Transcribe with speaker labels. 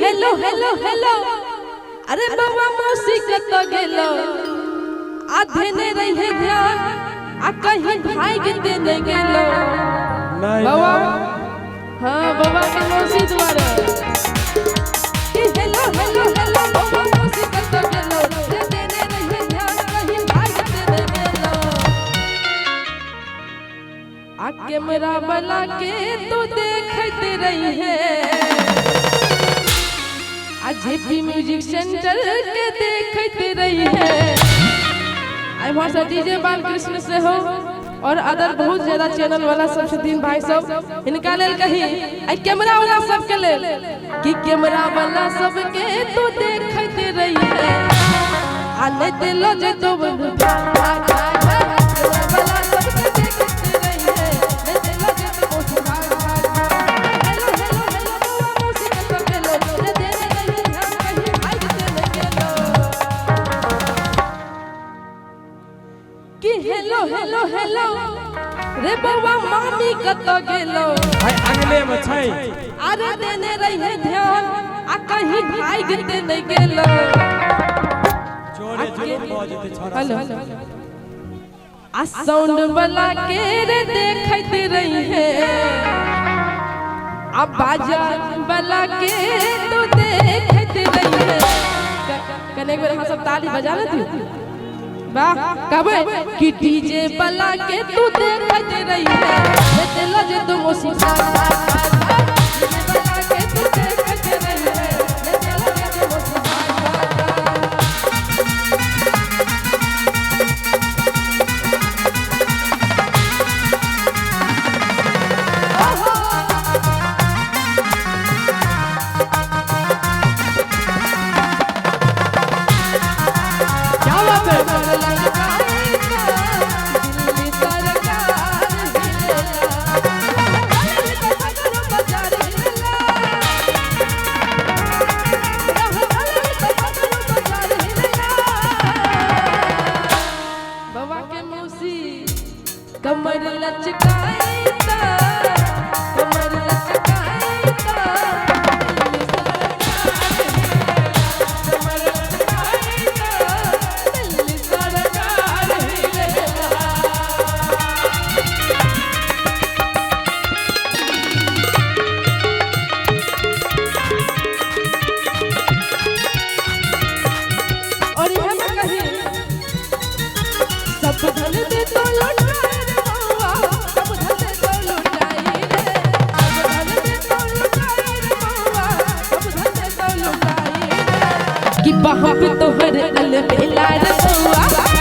Speaker 1: hello hello hello अरे बाबा मौसी कत गेलो आधे ने रहे ध्यान आ कहीं भाग दे ने गेलो बाबा हां बाबा के मौसी द्वारा हेलो हेलो हेलो बाबा मौसी कत गेलो आधे ने रहे ध्यान कहीं भाग दे ने गेलो आ कैमरा वाला के तू देखते रही है जेपी म्यूजिक सेंटर के देखते रही है आई भाषा डीजे बालकृष्ण से हो और अदर बहुत ज्यादा चैनल वाला सब छथिन भाई सब इनका लेल कही आई कैमरा वाला सब के लेल कि कैमरा वाला सब के तू देखते रही है आ ले दिलो जे तो हेलो हेलो हेलो रे बाबा मामी कत गेलो
Speaker 2: भाई अंगले में छै
Speaker 1: अरे देने रही ध्यान आ कहीं भाग दे नहीं गेलो
Speaker 2: जोरे जोरे बजते छोरा
Speaker 1: हेलो आ साउंड वाला के रे देखते रही है आ बाजा वाला के तो देखते रही है कने एक बार हम सब ताली बजा लेती वाह कबे कि डीजे वाला के तू देखते रही है ले दिल जे तुम उसी डीजे वाला के तू देखते रही है ले दिल जे तुम उसी क्या बात है कमर लचकाईता कमर लचकाईता कमर लचकाईता दिल्ली सरकार हिलेला और यह मैं कही सब धन दे तो कि बहाव तोहर अलबेला रे बउआ